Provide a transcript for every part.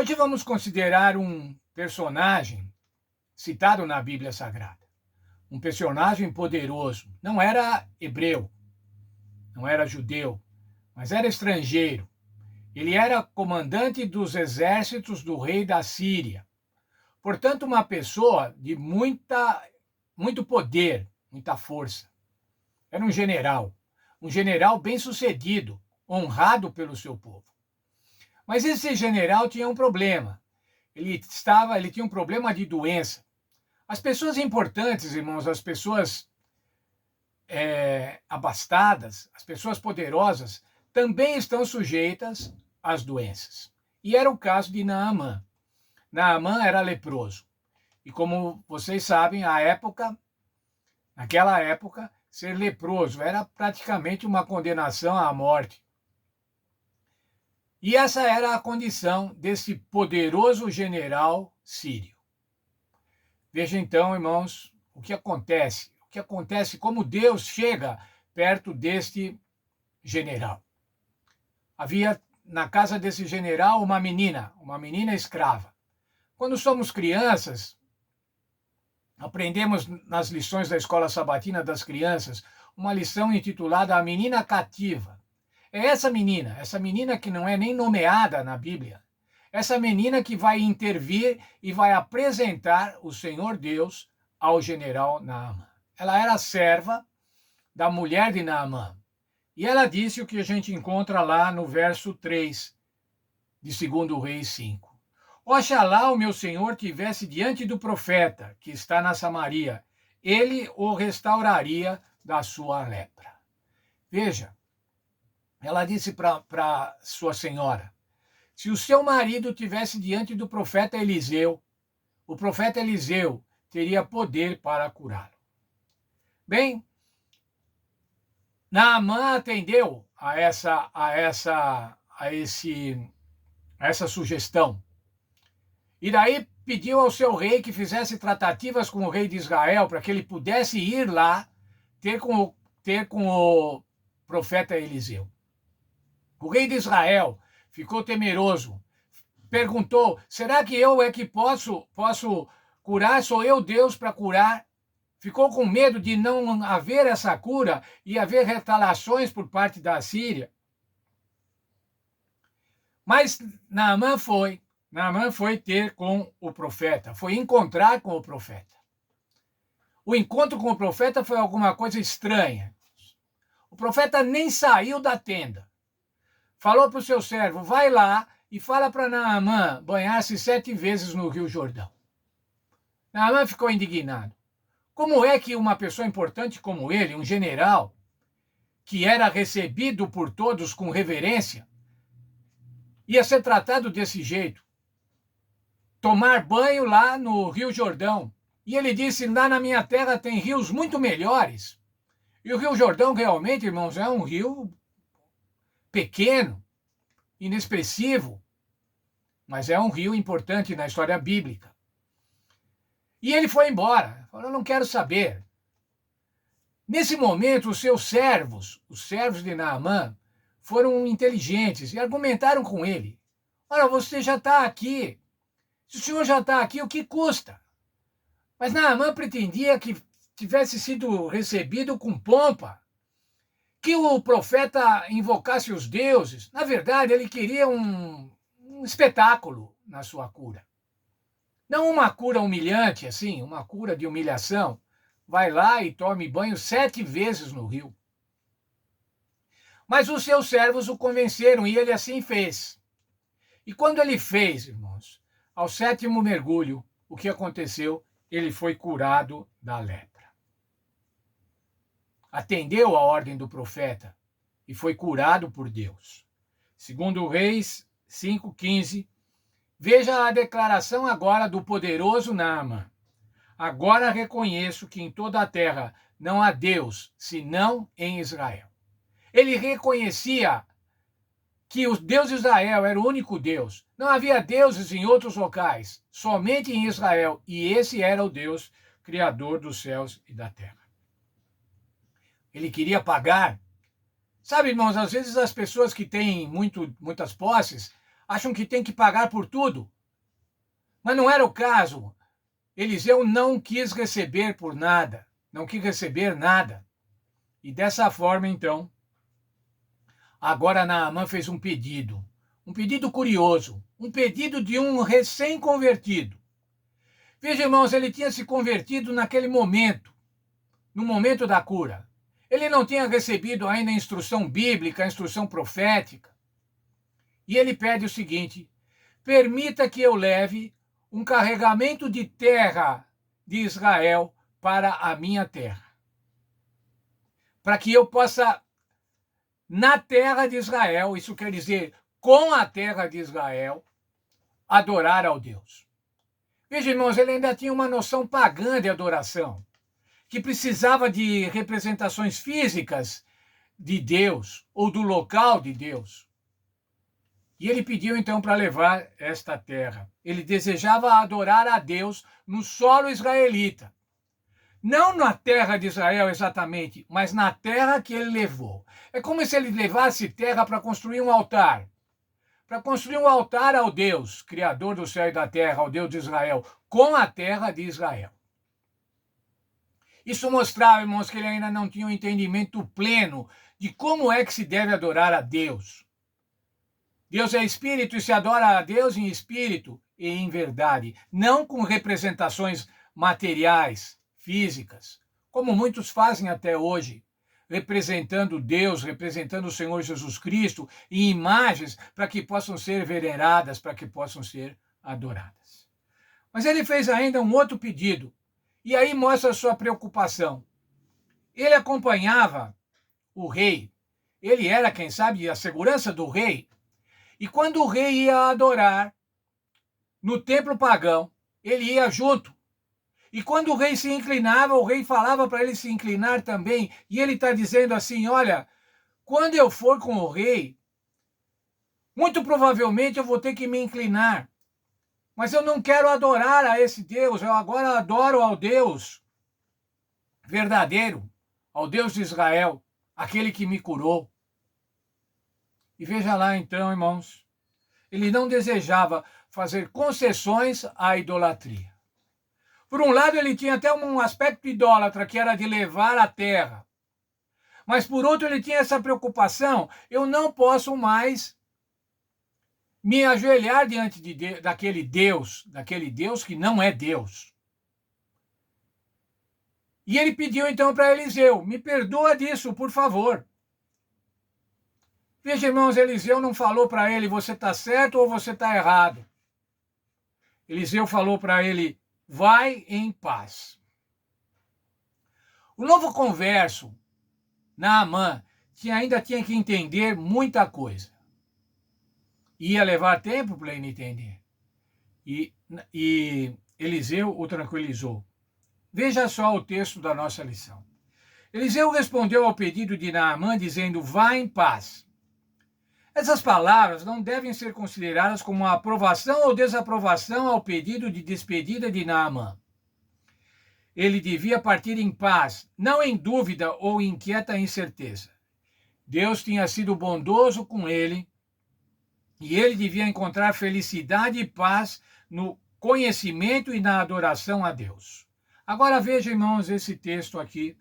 Hoje vamos considerar um personagem citado na Bíblia Sagrada. Um personagem poderoso. Não era hebreu, não era judeu, mas era estrangeiro. Ele era comandante dos exércitos do rei da Síria. Portanto, uma pessoa de muito poder, muita força. Era um general bem-sucedido, honrado pelo seu povo. Mas esse general tinha um problema. Ele tinha um problema de doença. As pessoas importantes, irmãos, as pessoas abastadas, as pessoas poderosas, também estão sujeitas às doenças. E era o caso de Naamã. Naamã era leproso. E como vocês sabem, naquela época, ser leproso era praticamente uma condenação à morte. E essa era a condição desse poderoso general sírio. Veja então, irmãos, o que acontece. O que acontece, como Deus chega perto deste general. Havia na casa desse general uma menina escrava. Quando somos crianças, aprendemos nas lições da escola sabatina das crianças uma lição intitulada A Menina Cativa. É essa menina que não é nem nomeada na Bíblia, essa menina que vai intervir e vai apresentar o Senhor Deus ao general Naamã. Ela era serva da mulher de Naamã. E ela disse o que a gente encontra lá no verso 3 de 2 Reis 5. Oxalá o meu senhor tivesse diante do profeta que está na Samaria, ele o restauraria da sua lepra. Veja, ela disse para sua senhora, se o seu marido tivesse diante do profeta Eliseu, o profeta Eliseu teria poder para curá-lo. Bem, Naamã atendeu a essa sugestão. E daí pediu ao seu rei que fizesse tratativas com o rei de Israel para que ele pudesse ir lá ter com o profeta Eliseu. O rei de Israel ficou temeroso, perguntou, será que eu é que posso curar? Sou eu Deus para curar? Ficou com medo de não haver essa cura e haver retaliações por parte da Síria. Mas Naamã foi ter com o profeta, foi encontrar com o profeta. O encontro com o profeta foi alguma coisa estranha. O profeta nem saiu da tenda. Falou para o seu servo, vai lá e fala para Naamã banhar-se 7 vezes no Rio Jordão. Naamã ficou indignado. Como é que uma pessoa importante como ele, um general, que era recebido por todos com reverência, ia ser tratado desse jeito? Tomar banho lá no Rio Jordão. E ele disse, lá na minha terra tem rios muito melhores. E o Rio Jordão realmente, irmãos, é um rio pequeno, inexpressivo, mas é um rio importante na história bíblica. E ele foi embora, falou, não quero saber. Nesse momento, os servos de Naamã, foram inteligentes e argumentaram com ele. Olha, você já está aqui. Se o senhor já está aqui, o que custa? Mas Naamã pretendia que tivesse sido recebido com pompa, que o profeta invocasse os deuses. Na verdade, ele queria um espetáculo na sua cura. Não uma cura humilhante, assim, uma cura de humilhação. Vai lá e tome banho 7 vezes no rio. Mas os seus servos o convenceram e ele assim fez. E quando ele fez, irmãos, ao 7º mergulho, o que aconteceu? Ele foi curado da lepra. Atendeu a ordem do profeta e foi curado por Deus. 2 Reis 5,15. Veja a declaração agora do poderoso Naamã. Agora reconheço que em toda a terra não há Deus, senão em Israel. Ele reconhecia que o Deus de Israel era o único Deus. Não havia deuses em outros locais, somente em Israel. E esse era o Deus criador dos céus e da terra. Ele queria pagar. Sabe, irmãos, às vezes as pessoas que têm muitas posses acham que tem que pagar por tudo. Mas não era o caso. Eliseu não quis receber por nada, não quis receber nada. E dessa forma, então, agora Naamã fez um pedido curioso, um pedido de um recém-convertido. Veja, irmãos, ele tinha se convertido naquele momento, no momento da cura. Ele não tinha recebido ainda a instrução bíblica, a instrução profética. E ele pede o seguinte: permita que eu leve um carregamento de terra de Israel para a minha terra. Para que eu possa, na terra de Israel, isso quer dizer, com a terra de Israel, adorar ao Deus. Veja, irmãos, ele ainda tinha uma noção pagã de adoração, que precisava de representações físicas de Deus ou do local de Deus. E ele pediu então para levar esta terra. Ele desejava adorar a Deus no solo israelita. Não na terra de Israel exatamente, mas na terra que ele levou. É como se ele levasse terra para construir um altar. Para construir um altar ao Deus, Criador do céu e da terra, ao Deus de Israel, com a terra de Israel. Isso mostrava, irmãos, que ele ainda não tinha um entendimento pleno de como é que se deve adorar a Deus. Deus é espírito e se adora a Deus em espírito e em verdade, não com representações materiais, físicas, como muitos fazem até hoje, representando Deus, representando o Senhor Jesus Cristo em imagens para que possam ser veneradas, para que possam ser adoradas. Mas ele fez ainda um outro pedido, e aí mostra a sua preocupação. Ele acompanhava o rei, ele era, quem sabe, a segurança do rei, e quando o rei ia adorar no templo pagão, ele ia junto. E quando o rei se inclinava, o rei falava para ele se inclinar também. E ele está dizendo assim: olha, quando eu for com o rei, muito provavelmente eu vou ter que me inclinar. Mas eu não quero adorar a esse Deus, eu agora adoro ao Deus verdadeiro, ao Deus de Israel, aquele que me curou. E veja lá então, irmãos, ele não desejava fazer concessões à idolatria. Por um lado, ele tinha até um aspecto idólatra, que era de levar a terra. Mas por outro, ele tinha essa preocupação: eu não posso mais me ajoelhar diante daquele Deus que não é Deus. E ele pediu então para Eliseu: me perdoa disso, por favor. Veja, irmãos, Eliseu não falou para ele: você está certo ou você está errado. Eliseu falou para ele: vai em paz. O novo converso, Naamã, ainda tinha que entender muita coisa. Ia levar tempo para ele entender. E Eliseu o tranquilizou. Veja só o texto da nossa lição. Eliseu respondeu ao pedido de Naamã dizendo: vá em paz. Essas palavras não devem ser consideradas como uma aprovação ou desaprovação ao pedido de despedida de Naamã. Ele devia partir em paz, não em dúvida ou inquieta incerteza. Deus tinha sido bondoso com ele e ele devia encontrar felicidade e paz no conhecimento e na adoração a Deus. Agora veja, irmãos, esse texto aqui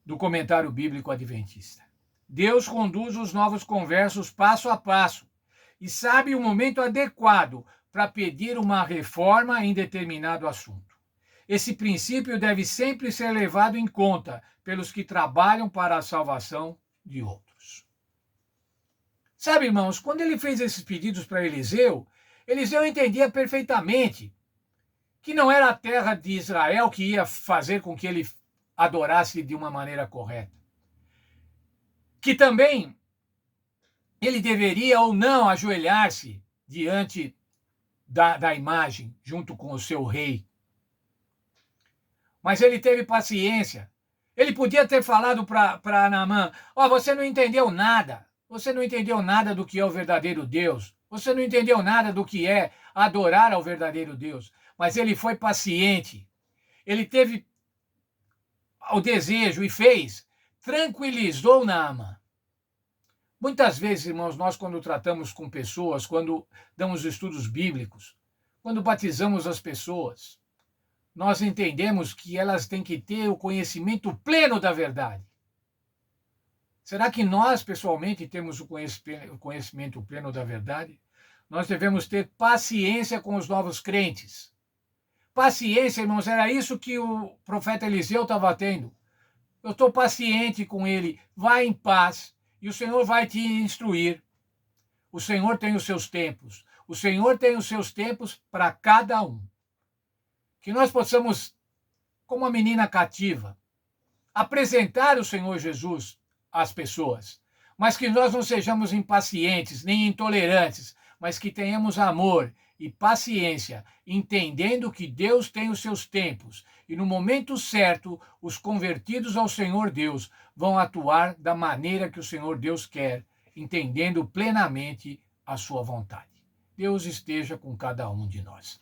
do comentário bíblico adventista. Deus conduz os novos conversos passo a passo e sabe o momento adequado para pedir uma reforma em determinado assunto. Esse princípio deve sempre ser levado em conta pelos que trabalham para a salvação de outros. Sabe, irmãos, quando ele fez esses pedidos para Eliseu, Eliseu entendia perfeitamente que não era a terra de Israel que ia fazer com que ele adorasse de uma maneira correta. Que também ele deveria ou não ajoelhar-se diante da imagem, junto com o seu rei. Mas ele teve paciência. Ele podia ter falado para Naamã: você não entendeu nada. Você não entendeu nada do que é o verdadeiro Deus. Você não entendeu nada do que é adorar ao verdadeiro Deus. Mas ele foi paciente. Ele teve o desejo e fez. Tranquilizou Naamã. Muitas vezes, irmãos, nós quando tratamos com pessoas, quando damos estudos bíblicos, quando batizamos as pessoas, nós entendemos que elas têm que ter o conhecimento pleno da verdade. Será que nós, pessoalmente, temos o conhecimento pleno da verdade? Nós devemos ter paciência com os novos crentes. Paciência, irmãos, era isso que o profeta Eliseu estava tendo. Eu estou paciente com ele, vai em paz, e o Senhor vai te instruir. O Senhor tem os seus tempos. O Senhor tem os seus tempos para cada um. Que nós possamos, como uma menina cativa, apresentar o Senhor Jesus às pessoas, mas que nós não sejamos impacientes nem intolerantes, mas que tenhamos amor e paciência, entendendo que Deus tem os seus tempos e no momento certo os convertidos ao Senhor Deus vão atuar da maneira que o Senhor Deus quer, entendendo plenamente a sua vontade. Deus esteja com cada um de nós.